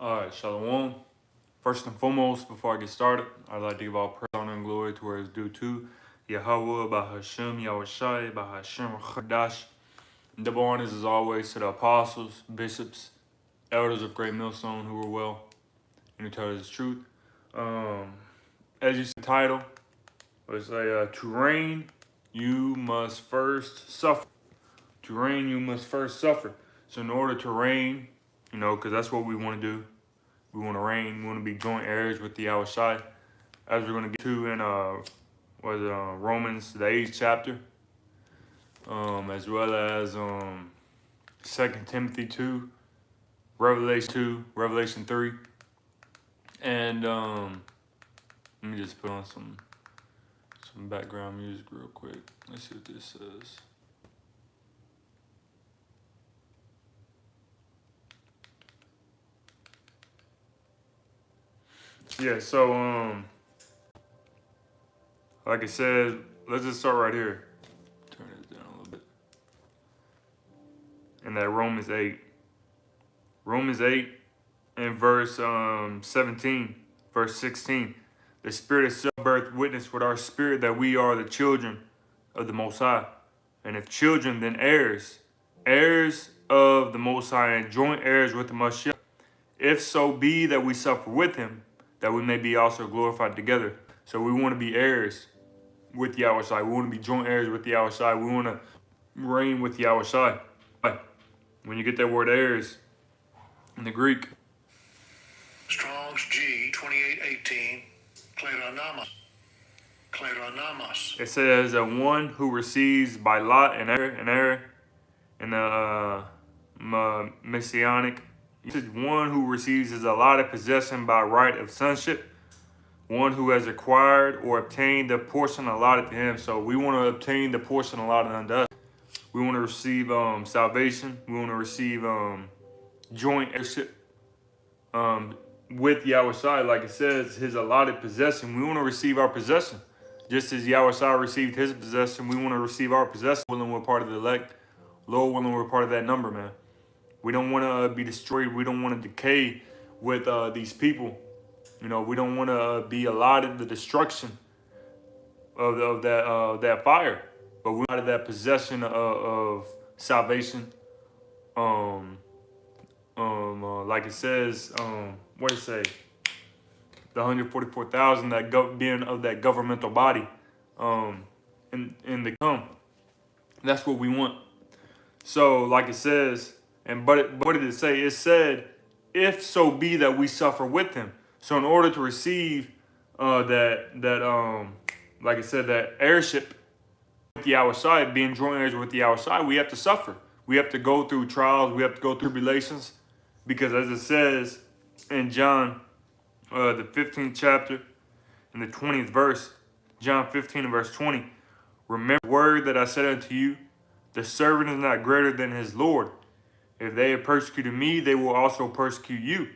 Alright, Shalom. First and foremost, before I get started, I'd like to give all praise, honor, and glory to where it's due to Yahweh, Bahashem, Yahushai, Bahashem, Chadash. Double honors as always to the apostles, bishops, elders of Great Millstone who were well and who tell us the truth. As you see the title, let's say, to reign, you must first suffer. To reign, you must first suffer. So in order to reign, because that's what we want to do. We want to reign. We want to be joint heirs with the Yahushai, as we're going to get to in Romans, the 8th chapter, as well as 2 Timothy 2, Revelation 2, Revelation 3, and let me just put on some background music real quick. Let's see what this says. Yeah, so like I said, let's just start right here. Turn this down a little bit. And that Romans 8. Romans 8 and verse 17, verse 16. The Spirit itself beareth witness with our spirit that we are the children of the Most High. And if children, then heirs, heirs of the Most High, and joint heirs with the Mashiach. If so be that we suffer with him, that we may be also glorified together. So we want to be heirs with Yahushai. We want to be joint heirs with Yahushai. We want to reign with Yahushai. When you get that word heirs in the Greek, Strong's G 2818, kleronomos. it says one who receives by lot an heir in the Messianic. It says one who receives his allotted possession by right of sonship, one who has acquired or obtained the portion allotted to him. So we want to obtain the portion allotted unto us. We want to receive salvation. We want to receive joint heirship with Yahushai, like it says, his allotted possession. We want to receive our possession. Just as Yahushai received his possession, we want to receive our possession. Willing we're part of the elect. Lord willing we're part of that number, man. We don't want to be destroyed. We don't want to decay with these people. We don't want to be allotted the destruction of that fire. But we're out of that possession of salvation. Like it says, what does it say? The 144,000 being of that governmental body, in the come. That's what we want. So, like it says, but what did it say? It said, if so be that we suffer with him. So, in order to receive like I said, that heirship with the Yahushai, being joint heirs with the Yahushai, we have to suffer. We have to go through trials. We have to go through tribulations. Because as it says in John, the 15th chapter, and the 20th verse, John 15 and verse 20, remember the word that I said unto you, the servant is not greater than his Lord. If they have persecuted me, they will also persecute you.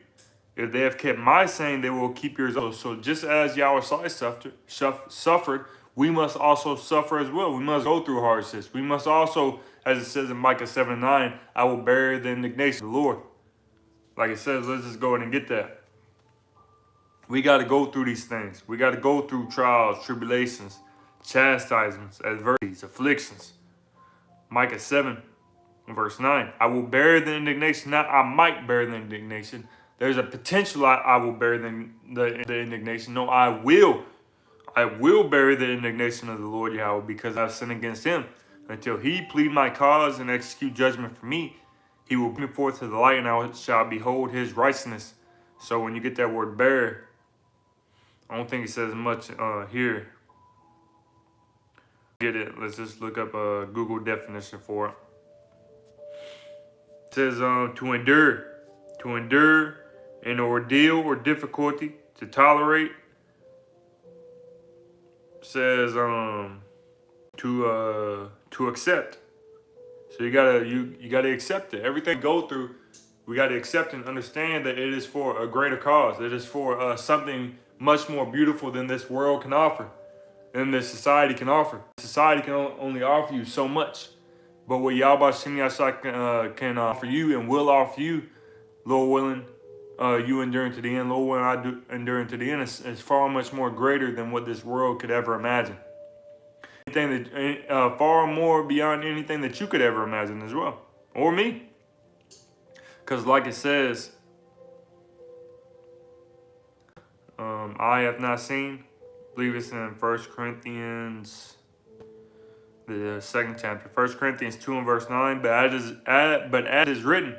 If they have kept my saying, they will keep yours also. So just as Yahushai suffered, we must also suffer as well. We must go through hardships. We must also, as it says in Micah 7:9, I will bear the indignation of the Lord. Like it says, let's just go ahead and get that. We got to go through these things. We got to go through trials, tribulations, chastisements, adversities, afflictions. Micah 7, verse 9. I will bear the indignation. Not I might bear the indignation. There's a potential I will bear the indignation. No, I will. I will bear the indignation of the Lord Yahweh because I've sinned against him. Until he plead my cause and execute judgment for me, he will bring me forth to the light, and I shall behold his righteousness. So when you get that word bear, I don't think it says much here. Get it. Let's just look up a Google definition for it. It says to endure an ordeal or difficulty, to tolerate. It says to accept. So you gotta accept it. Everything we go through, we gotta accept and understand that it is for a greater cause. It is for something much more beautiful than this world can offer, than this society can offer. Society can only offer you so much, but what Yahweh Shem Yashai can offer you and will offer you, Lord willing, you enduring to the end, lo, when I do enduring to the end, is far much more greater than what this world could ever imagine. Anything that far more beyond anything that you could ever imagine as well, or me. Because like it says, I have not seen, I believe it's in 1 Corinthians, the second chapter, 1 Corinthians 2 and verse 9, but as is written,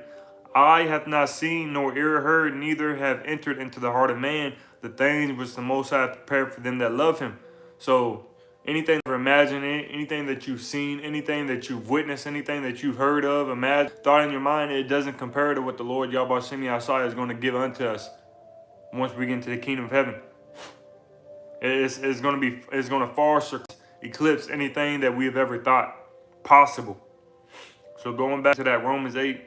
eye hath not seen, nor ear heard, neither have entered into the heart of man the things which the Most High hath prepared for them that love him. So anything you imagine, anything that you've seen, anything that you've witnessed, anything that you've heard of, imagine, thought in your mind, it doesn't compare to what the Lord Yahweh Shem Yahshai is going to give unto us once we get into the kingdom of heaven. It's going to far eclipse anything that we have ever thought possible. So going back to that Romans 8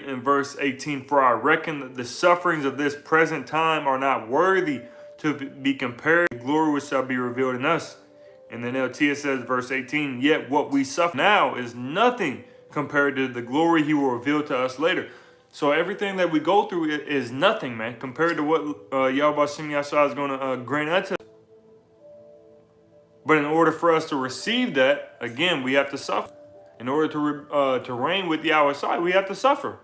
and verse 18, for I reckon that the sufferings of this present time are not worthy to be compared to the glory which shall be revealed in us. And then LT says, verse 18, yet what we suffer now is nothing compared to the glory he will reveal to us later. So everything that we go through is nothing, man, compared to what Yahweh Shem Yahshua is going to grant unto us. But in order for us to receive that, again, we have to suffer. In order to reign with Yahweh, we have to suffer.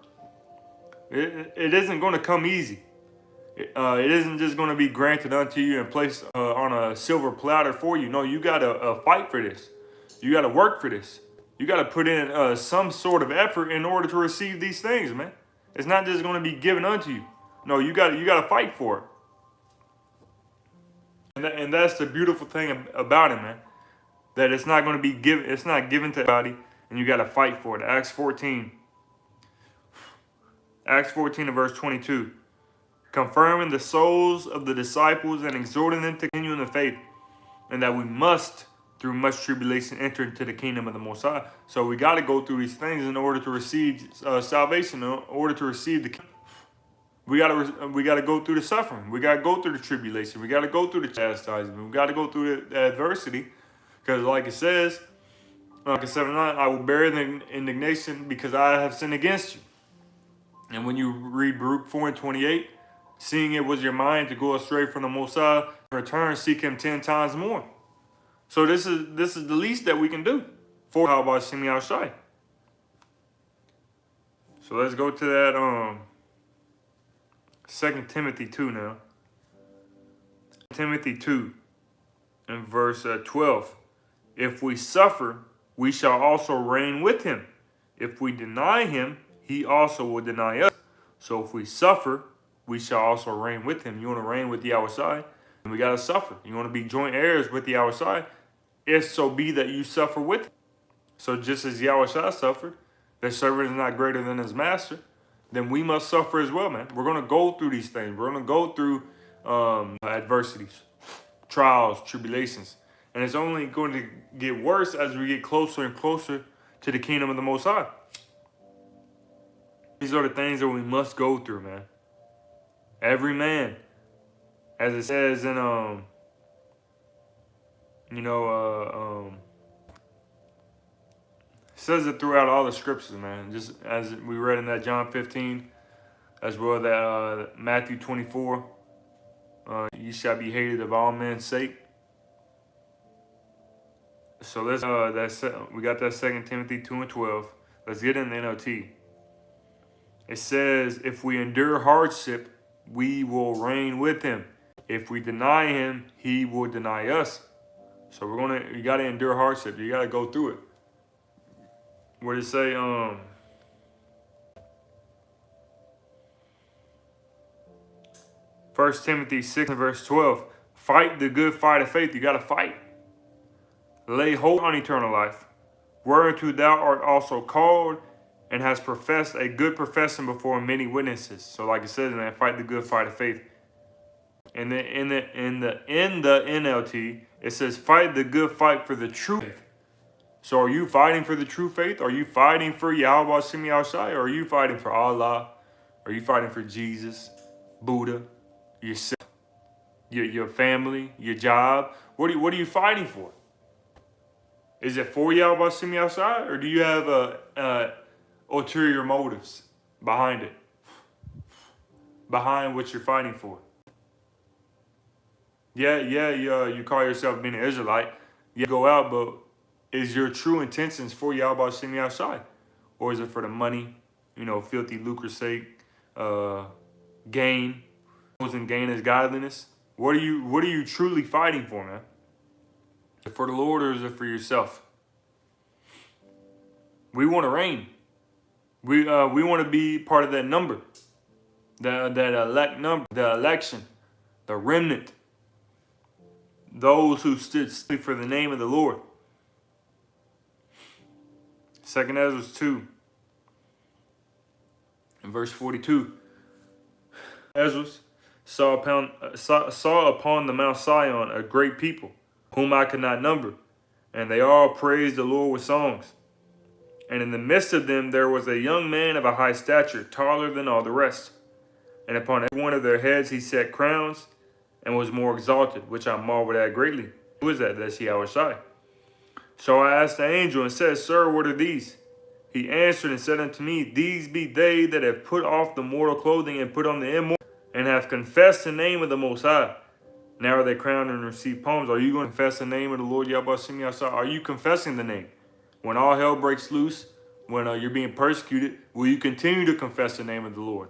It isn't going to come easy. It isn't just going to be granted unto you and placed on a silver platter for you. No, you got to fight for this. You got to work for this. You got to put in some sort of effort in order to receive these things, man. It's not just going to be given unto you. No, you got to fight for it. And that's the beautiful thing about it, man. That it's not going to be given. It's not given to everybody, and you got to fight for it. Acts 14 and verse 22. Confirming the souls of the disciples and exhorting them to continue in the faith, and that we must, through much tribulation, enter into the kingdom of the Most High. So we got to go through these things in order to receive salvation, in order to receive the kingdom. We got to go through the suffering. We got to go through the tribulation. We got to go through the chastisement. We got to go through the adversity, because like it says, like in 7:9, I will bear the indignation because I have sinned against you. And when you read Baruch 4 and 28, seeing it was your mind to go astray from the Most High, return, seek him 10 times more. So this is the least that we can do for Yahweh Shem Yahshai. So let's go to that 2 Timothy 2 now. Timothy 2 and verse 12. If we suffer, we shall also reign with him. If we deny him, he also will deny us. So if we suffer, we shall also reign with him. You want to reign with Yahweh, and we got to suffer. You want to be joint heirs with Yahweh, if so be that you suffer with him. So just as Yahweh suffered, their servant is not greater than his master, then we must suffer as well, man. We're going to go through these things. We're going to go through adversities, trials, tribulations. And it's only going to get worse as we get closer and closer to the kingdom of the Most High. These are the things that we must go through, man. Every man, as it says in it says it throughout all the scriptures, man. Just as we read in that John 15, as well that Matthew 24, you shall be hated of all men's sake. So let's we got that 2 Timothy 2 and 12. Let's get in the NLT. It says, if we endure hardship, we will reign with him. If we deny him, he will deny us. So you got to endure hardship. You got to go through it. What does it say? 1 Timothy 6 and verse 12. Fight the good fight of faith. You got to fight. Lay hold on eternal life, whereunto thou art also called, and has professed a good profession before many witnesses. So like it says, man, fight the good fight of faith. And then in the NLT, it says, fight the good fight for the true faith. So are you fighting for the true faith? Are you fighting for Yahweh Shem Yahshai? Or are you fighting for Allah? Are you fighting for Jesus, Buddha, yourself, your family, your job? What are you fighting for? Is it for Yahweh Shem Yahshai? Or do you have ulterior motives behind it? behind what you're fighting for. Yeah, you call yourself being an Israelite. You go out, but is your true intentions for Yahweh Shem Yahshai? Or is it for the money, filthy lucre's sake, gain? And gain is godliness. What are you truly fighting for, man? Is it for the Lord or is it for yourself? We want to reign. We want to be part of that number, that elect number, the election, the remnant, those who stood still for the name of the Lord. 2nd Ezra 2 and verse 42. Ezra saw upon the Mount Sion a great people, whom I could not number, and they all praised the Lord with songs. And in the midst of them there was a young man of a high stature, taller than all the rest. And upon every one of their heads he set crowns, and was more exalted, which I marveled at greatly. Who is that? That's Yahushua. So I asked the angel and said, Sir, what are these? He answered and said unto me, These be they that have put off the mortal clothing and put on the immortal, and have confessed the name of the Most High. Now are they crowned and receive palms. Are you going to confess the name of the Lord Yahweh Shem Yahshua? Are you confessing the name? When all hell breaks loose, when you're being persecuted, will you continue to confess the name of the Lord?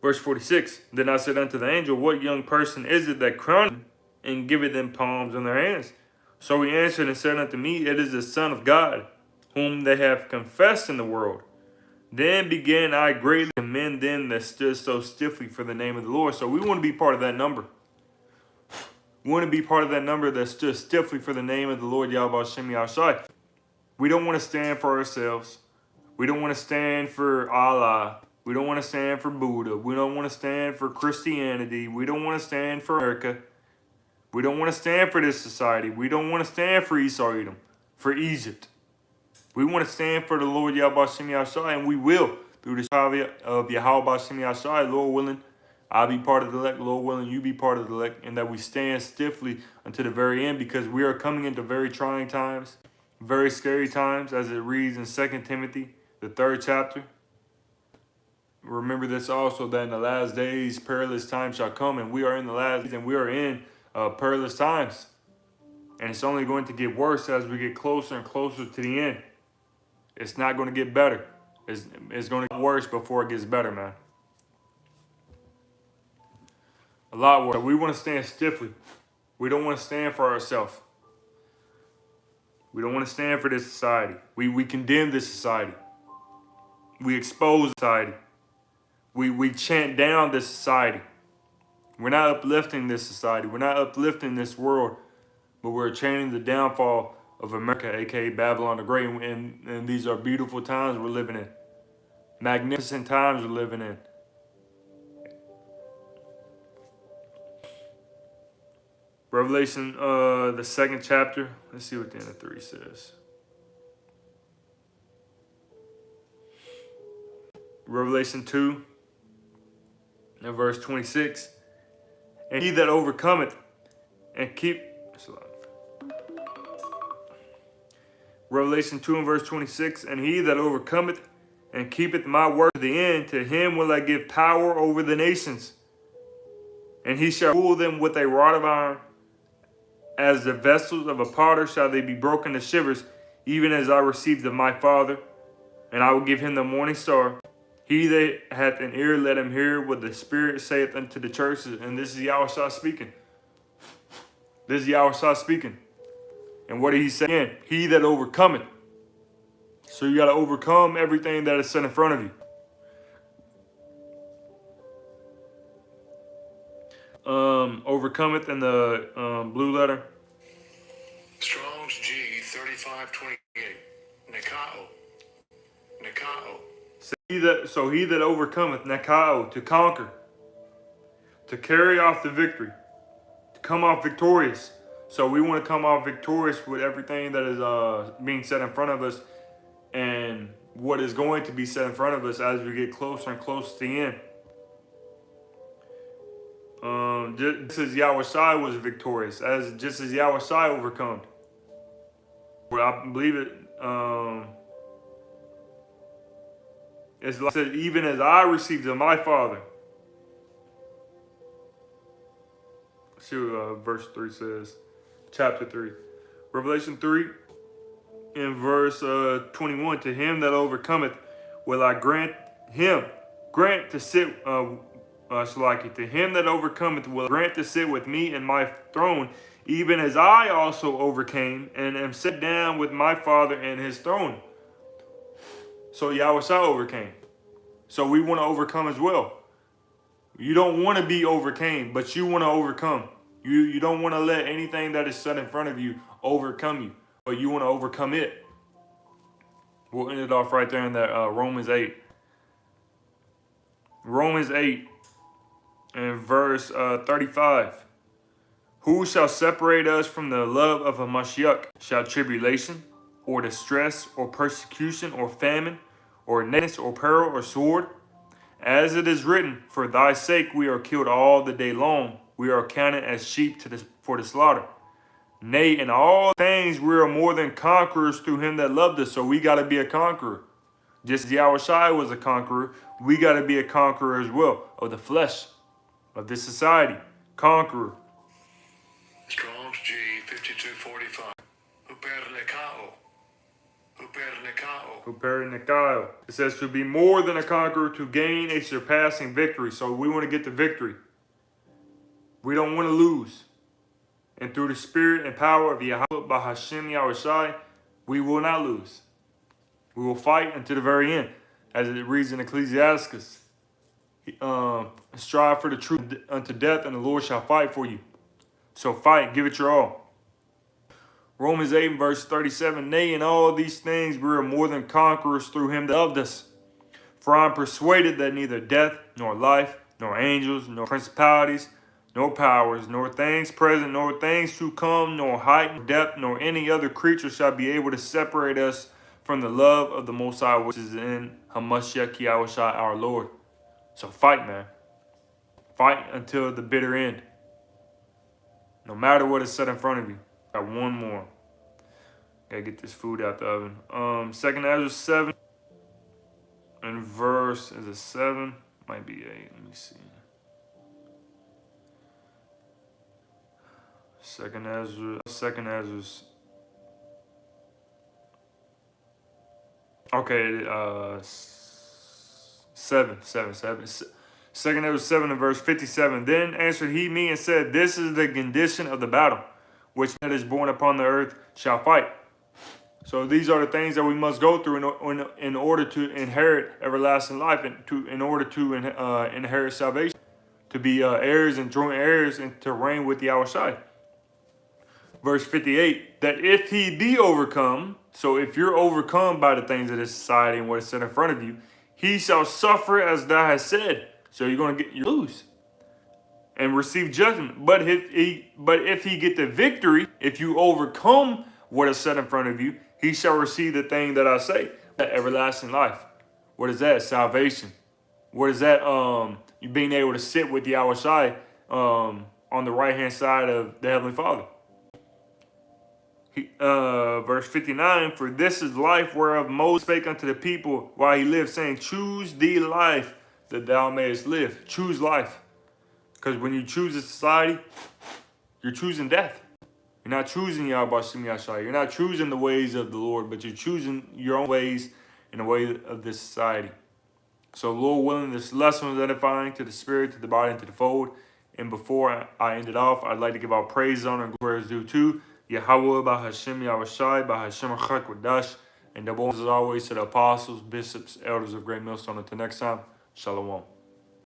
Verse 46, Then I said unto the angel, What young person is it that crowned and giveth them palms in their hands? So he answered and said unto me, It is the Son of God, whom they have confessed in the world. Then began I greatly to commend them that stood so stiffly for the name of the Lord. So we want to be part of that number. We want to be part of that number that stood stiffly for the name of the Lord Yahweh Shem Yahshai. We don't want to stand for ourselves. We don't want to stand for Allah. We don't want to stand for Buddha. We don't want to stand for Christianity. We don't want to stand for America. We don't want to stand for this society. We don't want to stand for Esau Edom, for Egypt. We want to stand for the Lord Yahweh Shem Yahshai, and we will through the power of Yahweh Shem Yahshai, Lord willing. I'll be part of the elect, Lord willing, you be part of the elect, and that we stand stiffly until the very end, because we are coming into very trying times, very scary times, as it reads in 2 Timothy, the 3rd chapter. Remember this also, that in the last days perilous times shall come, and we are in the last days, and we are in perilous times. And it's only going to get worse as we get closer and closer to the end. It's not going to get better. It's going to get worse before it gets better, man. A lot worse. We want to stand stiffly. We don't want to stand for ourselves. We don't want to stand for this society. We condemn this society. We expose society. We chant down this society. We're not uplifting this society. We're not uplifting this world, but we're chanting the downfall of America, aka Babylon the Great. And these are beautiful times we're living in. Magnificent times we're living in. Revelation, the 2nd chapter. Let's see what the end of 3 says. Revelation 2 and verse 26. And he that overcometh and keep... Revelation 2 and verse 26. And he that overcometh and keepeth my word to the end, to him will I give power over the nations. And he shall rule them with a rod of iron. As the vessels of a potter shall they be broken to shivers, even as I received of my Father. And I will give him the morning star. He that hath an ear, let him hear what the Spirit saith unto the churches. And this is Yahushua speaking. This is Yahushua speaking. And what did he say again? He that overcometh. So you got to overcome everything that is set in front of you. Overcometh in the blue letter. Strong's G 3528. Nikao. So he that overcometh, Nikao, to conquer, to carry off the victory, to come off victorious. So we want to come off victorious with everything that is being set in front of us, and what is going to be set in front of us as we get closer and closer to the end. Just as Yahushua was victorious, just as Yahushua overcome. Well, I believe it. It's like it says, even as I received of my Father. See what verse 3 says. Chapter 3. Revelation 3 in verse 21. To him that overcometh will I grant to sit, Shalaki. To him that overcometh will I grant to sit with me in my throne, even as I also overcame and am set down with my Father in his throne. So Yahweh overcame. So we want to overcome as well. You don't want to be overcame, but you want to overcome. You don't want to let anything that is set in front of you overcome you, but you want to overcome it. We'll end it off right there in that Romans 8. Romans 8 and verse 35. Who shall separate us from the love of Hamashiach? Shall tribulation, or distress, or persecution, or famine, or nakedness, or peril, or sword? As it is written, for thy sake we are killed all the day long. We are counted as sheep for the slaughter. Nay, in all things we are more than conquerors through him that loved us. So we got to be a conqueror. Just as Yahushua was a conqueror, we got to be a conqueror as well. Of the flesh, of this society. Conqueror. Strong's G 5245. Hupernikao. Hupernikao. It says to be more than a conqueror, to gain a surpassing victory. So we want to get the victory. We don't want to lose. And through the spirit and power of Yahweh Bahashem Yahushai, we will not lose. We will fight until the very end. As it reads in Ecclesiastes, strive for the truth unto death, and the Lord shall fight for you. So fight, give it your all. Romans 8 verse 37, nay, in all these things we are more than conquerors through him that loved us. For I am persuaded that neither death, nor life, nor angels, nor principalities, nor powers, nor things present, nor things to come, nor height, nor depth, nor any other creature shall be able to separate us from the love of the Most High, which is in Hamashiach Yahushua our Lord. So fight, man. Fight until the bitter end. No matter what is set in front of you. Got one more. Gotta get this food out the oven. 2nd Ezra 7 and verse, is it 7? Might be 8. Let me see. 2nd Ezra's. Okay, 7. 2nd Ezra 7 and verse 57. Then answered he me and said, this is the condition of the battle, which that is born upon the earth shall fight. So these are the things that we must go through in order to inherit everlasting life, and in order to inherit salvation, to be heirs and joint heirs, and to reign with Yahushua. Verse 58, that if he be overcome, so if you're overcome by the things of this society and what is set in front of you, he shall suffer as thou hast said. So you're going to lose and receive judgment. But if he get the victory, if you overcome what is set in front of you, he shall receive the thing that I say, that everlasting life. What is that? Salvation. What is that? You being able to sit with Yahushua on the right hand side of the Heavenly Father. Verse 59, for this is life whereof Moses spake unto the people while he lived, saying, choose thee life that thou mayest live. Choose life. Because when you choose a society, you're choosing death. You're not choosing Yahweh Shem Yahshai. You're not choosing the ways of the Lord, but you're choosing your own ways and the way of this society. So, Lord willing, this lesson was edifying to the spirit, to the body, and to the fold. And before I end it off, I'd like to give our praise, honor, and glory due to Yahweh, Bahashem Yahushai, Bahashem Chakwadash, and the bones as always to the apostles, bishops, elders of Great Millstone. Until next time, Shalom.